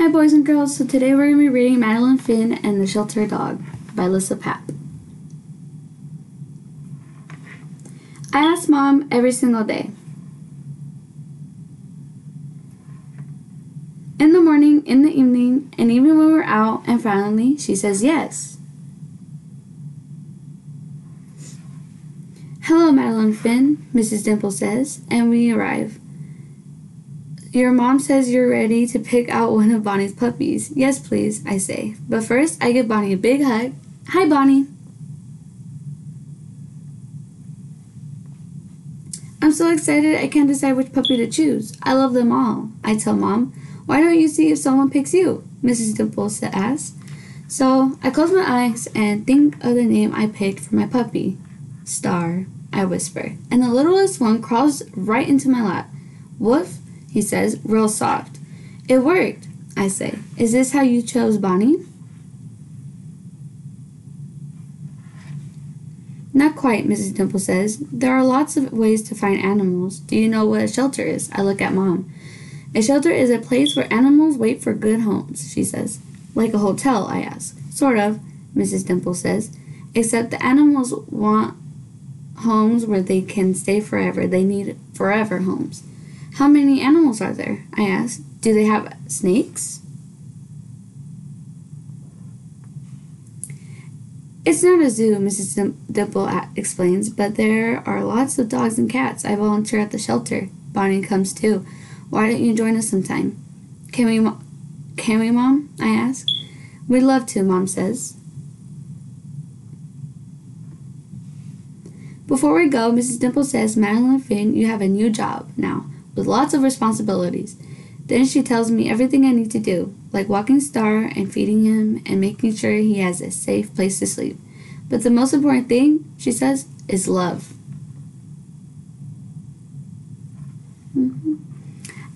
Hi boys and girls, so today we're going to be reading Madeline Finn and the Shelter Dog by Lissa Papp. I ask Mom every single day. In the morning, in the evening, and even when we're out, and finally she says yes. Hello, Madeline Finn, Mrs. Dimple says, and we arrive. Your mom says you're ready to pick out one of Bonnie's puppies. Yes, please, I say. But first, I give Bonnie a big hug. Hi, Bonnie. I'm so excited I can't decide which puppy to choose. I love them all. I tell Mom. Why don't you see if someone picks you? Mrs. Dimple asks. So I close my eyes and think of the name I picked for my puppy. Star, I whisper. And the littlest one crawls right into my lap. Woof, he says, real soft. It worked, I say. Is this how you chose Bonnie? Not quite, Mrs. Dimple says. There are lots of ways to find animals. Do you know what a shelter is? I look at Mom. A shelter is a place where animals wait for good homes, she says. Like a hotel, I ask. Sort of, Mrs. Dimple says. Except the animals want homes where they can stay forever. They need forever homes. How many animals are there? I ask. Do they have snakes? It's not a zoo, Mrs. Dimple explains, but there are lots of dogs and cats. I volunteer at the shelter. Bonnie comes too. Why don't you join us sometime? Can we, Mom? I ask. We'd love to, Mom says. Before we go, Mrs. Dimple says, Madeline Finn, you have a new job now, with lots of responsibilities. Then she tells me everything I need to do, like walking Star and feeding him and making sure he has a safe place to sleep. But the most important thing, she says, is love.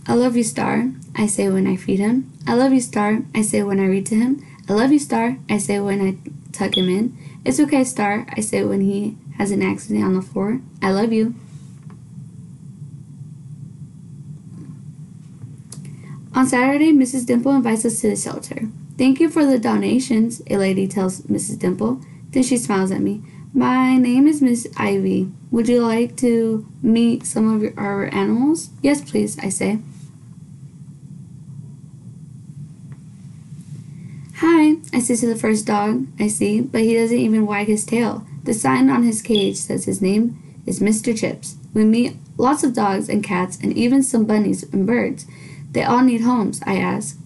I love you, Star, I say when I feed him. I love you, Star, I say when I read to him. I love you, Star, I say when I tuck him in. It's okay, Star, I say when he has an accident on the floor. I love you. On Saturday, Mrs. Dimple invites us to the shelter. Thank you for the donations, a lady tells Mrs. Dimple. Then she smiles at me. My name is Miss Ivy. Would you like to meet some of our animals? Yes, please, I say. Hi, I say to the first dog I see, but he doesn't even wag his tail. The sign on his cage says his name is Mr. Chips. We meet lots of dogs and cats and even some bunnies and birds. They all need homes, I ask.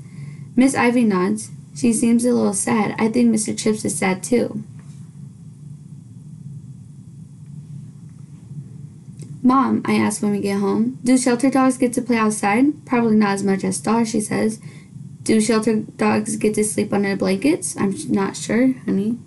Miss Ivy nods. She seems a little sad. I think Mr. Chips is sad too. Mom, I ask when we get home, do shelter dogs get to play outside? Probably not as much as Star, she says. Do shelter dogs get to sleep under blankets? I'm not sure, honey.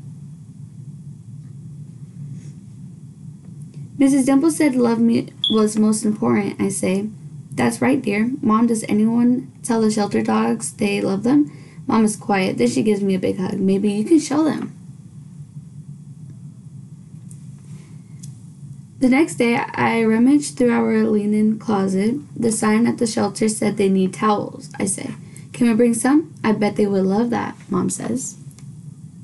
Mrs. Dimple said love me was most important, I say. That's right, dear. Mom, does anyone tell the shelter dogs they love them? Mom is quiet. Then she gives me a big hug. Maybe you can show them. The next day, I rummaged through our linen closet. The sign at the shelter said they need towels, I say. Can we bring some? I bet they would love that, Mom says.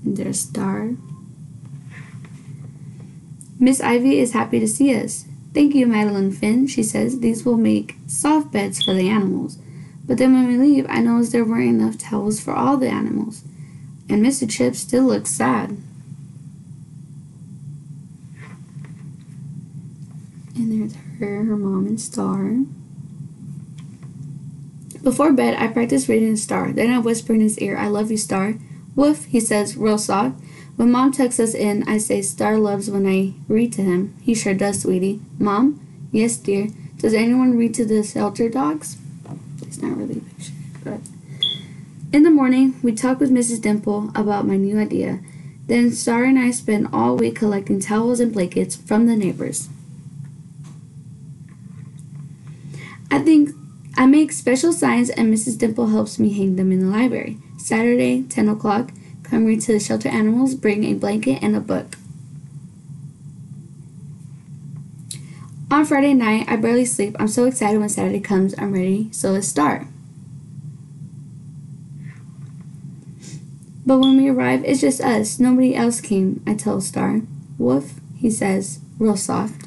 And there's Star. Miss Ivy is happy to see us. Thank you, Madeline Finn, she says. These will make soft beds for the animals. But then when we leave, I notice there weren't enough towels for all the animals. And Mr. Chips still looks sad. And there's her mom, and Star. Before bed, I practice reading to Star. Then I whisper in his ear, I love you, Star. Woof, he says, real soft. When Mom tucks us in, I say Star loves when I read to him. He sure does, sweetie. Mom? Yes, dear. Does anyone read to the shelter dogs? It's not really a picture, but... In the morning, we talk with Mrs. Dimple about my new idea. Then Star and I spend all week collecting towels and blankets from the neighbors. I make special signs and Mrs. Dimple helps me hang them in the library. Saturday, 10 o'clock. Come read to the shelter animals, bring a blanket and a book. On Friday night, I barely sleep. I'm so excited when Saturday comes. I'm ready, so let's start. But when we arrive, it's just us. Nobody else came, I tell Star. Woof, he says, real soft.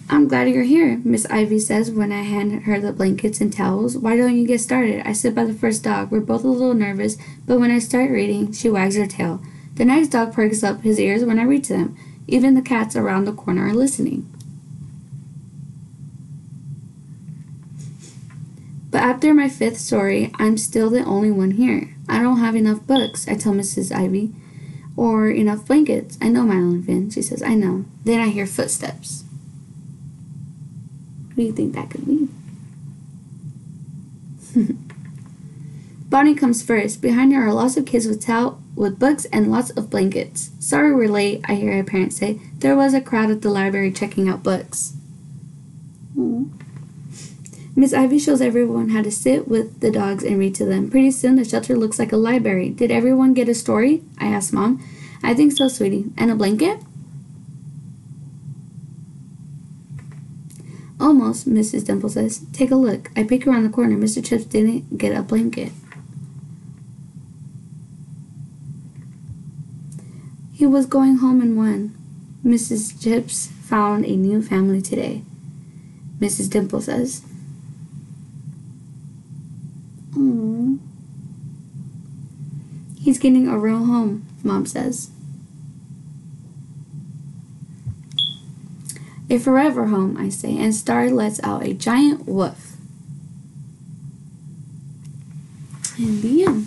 I'm glad you're here, Miss Ivy says when I hand her the blankets and towels. Why don't you get started? I sit by the first dog. We're both a little nervous, but when I start reading, she wags her tail. The next dog perks up his ears when I read to them. Even the cats around the corner are listening. But after my 5th story, I'm still the only one here. I don't have enough books, I tell Mrs. Ivy. Or enough blankets. I know, Madeline Finn, she says. I know. Then I hear footsteps. What do you think that could mean? Bonnie comes first. Behind her are lots of kids with books and lots of blankets. Sorry we're late, I hear a parent say. There was a crowd at the library checking out books. Aww. Miss Ivy shows everyone how to sit with the dogs and read to them. Pretty soon the shelter looks like a library. Did everyone get a story? I asked Mom. I think so, sweetie. And a blanket? Almost, Mrs. Dimple says. Take a look. I peek around the corner. Mr. Chips didn't get a blanket. He was going home in one. Mrs. Chips found a new family today, Mrs. Dimple says. Aww. He's getting a real home, Mom says. A forever home, I say, and Star lets out a giant woof. And the end.